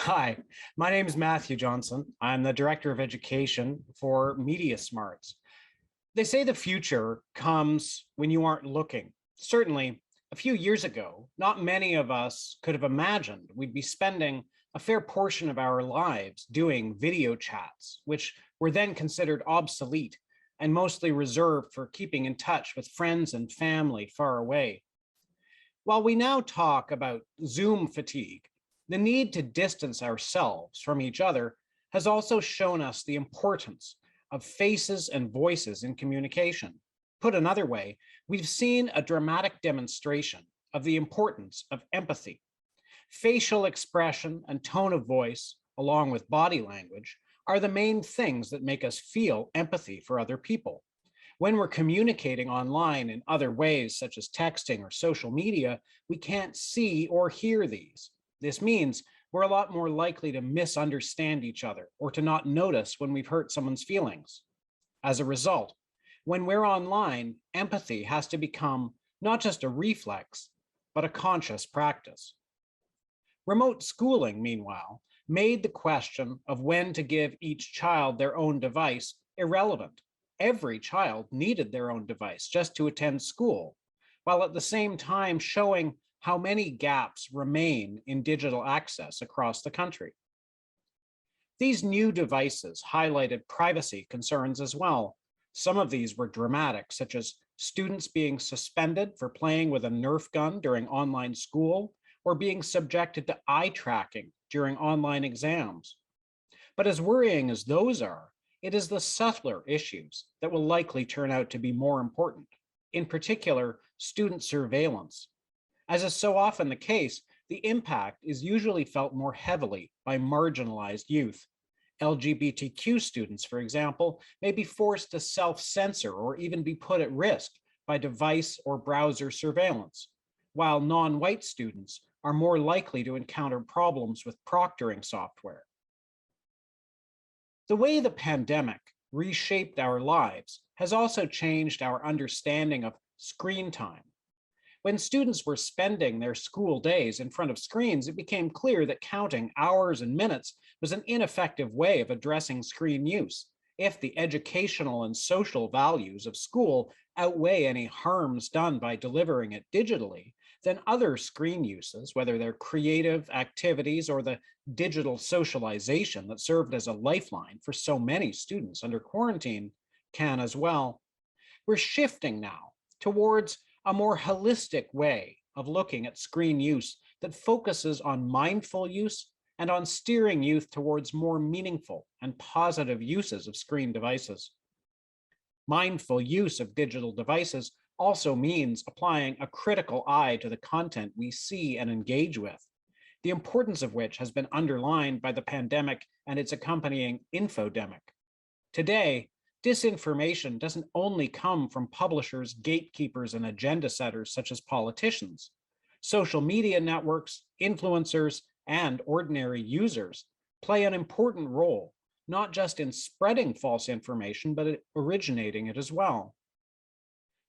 Hi, my name is Matthew Johnson. I'm the Director of Education for MediaSmarts. They say the future comes when you aren't looking. Certainly, a few years ago, not many of us could have imagined we'd be spending a fair portion of our lives doing video chats, which were then considered obsolete and mostly reserved for keeping in touch with friends and family far away. While we now talk about Zoom fatigue, the need to distance ourselves from each other has also shown us the importance of faces and voices in communication. Put another way, we've seen a dramatic demonstration of the importance of empathy. Facial expression and tone of voice, along with body language, are the main things that make us feel empathy for other people. When we're communicating online in other ways, such as texting or social media, we can't see or hear these. This means we're a lot more likely to misunderstand each other or to not notice when we've hurt someone's feelings. As a result, when we're online, empathy has to become not just a reflex, but a conscious practice. Remote schooling, meanwhile, made the question of when to give each child their own device irrelevant. Every child needed their own device just to attend school, while at the same time showing how many gaps remain in digital access across the country. These new devices highlighted privacy concerns as well. Some of these were dramatic, such as students being suspended for playing with a Nerf gun during online school or being subjected to eye tracking during online exams. But as worrying as those are, it is the subtler issues that will likely turn out to be more important, in particular, student surveillance. As is so often the case, the impact is usually felt more heavily by marginalized youth. LGBTQ students, for example, may be forced to self-censor or even be put at risk by device or browser surveillance, while non-white students are more likely to encounter problems with proctoring software. The way the pandemic reshaped our lives has also changed our understanding of screen time. When students were spending their school days in front of screens, it became clear that counting hours and minutes was an ineffective way of addressing screen use. If the educational and social values of school outweigh any harms done by delivering it digitally, then other screen uses, whether they're creative activities or the digital socialization that served as a lifeline for so many students under quarantine, can as well. We're shifting now towards a more holistic way of looking at screen use that focuses on mindful use and on steering youth towards more meaningful and positive uses of screen devices. Mindful use of digital devices also means applying a critical eye to the content we see and engage with, the importance of which has been underlined by the pandemic and its accompanying infodemic. Today, disinformation doesn't only come from publishers, gatekeepers, and agenda setters such as politicians. Social media networks, influencers, and ordinary users play an important role, not just in spreading false information, but originating it as well.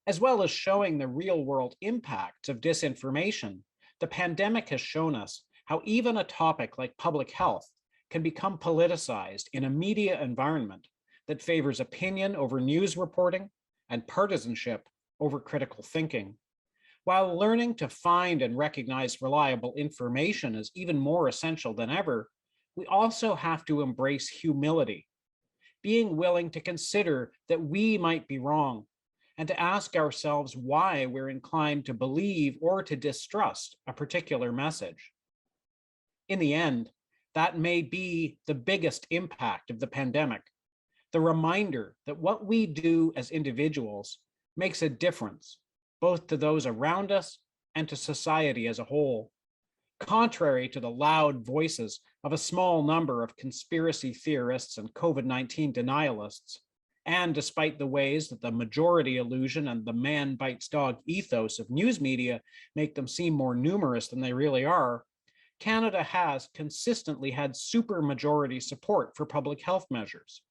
As well as showing the real-world impacts of disinformation, the pandemic has shown us how even a topic like public health can become politicized in a media environment that favors opinion over news reporting and partisanship over critical thinking. While learning to find and recognize reliable information is even more essential than ever, we also have to embrace humility, being willing to consider that we might be wrong and to ask ourselves why we're inclined to believe or to distrust a particular message. In the end, that may be the biggest impact of the pandemic, the reminder that what we do as individuals makes a difference, both to those around us and to society as a whole. Contrary to the loud voices of a small number of conspiracy theorists and COVID-19 denialists, and despite the ways that the majority illusion and the man bites dog ethos of news media make them seem more numerous than they really are, Canada has consistently had supermajority support for public health measures.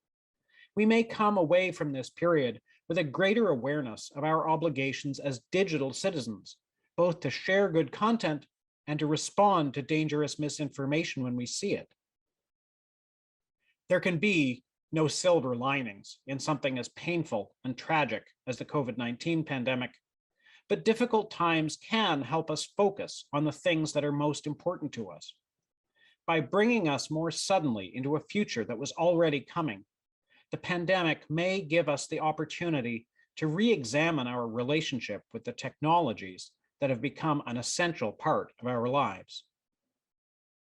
We may come away from this period with a greater awareness of our obligations as digital citizens, both to share good content and to respond to dangerous misinformation when we see it. There can be no silver linings in something as painful and tragic as the COVID-19 pandemic, but difficult times can help us focus on the things that are most important to us. By bringing us more suddenly into a future that was already coming, the pandemic may give us the opportunity to re-examine our relationship with the technologies that have become an essential part of our lives.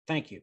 Thank you.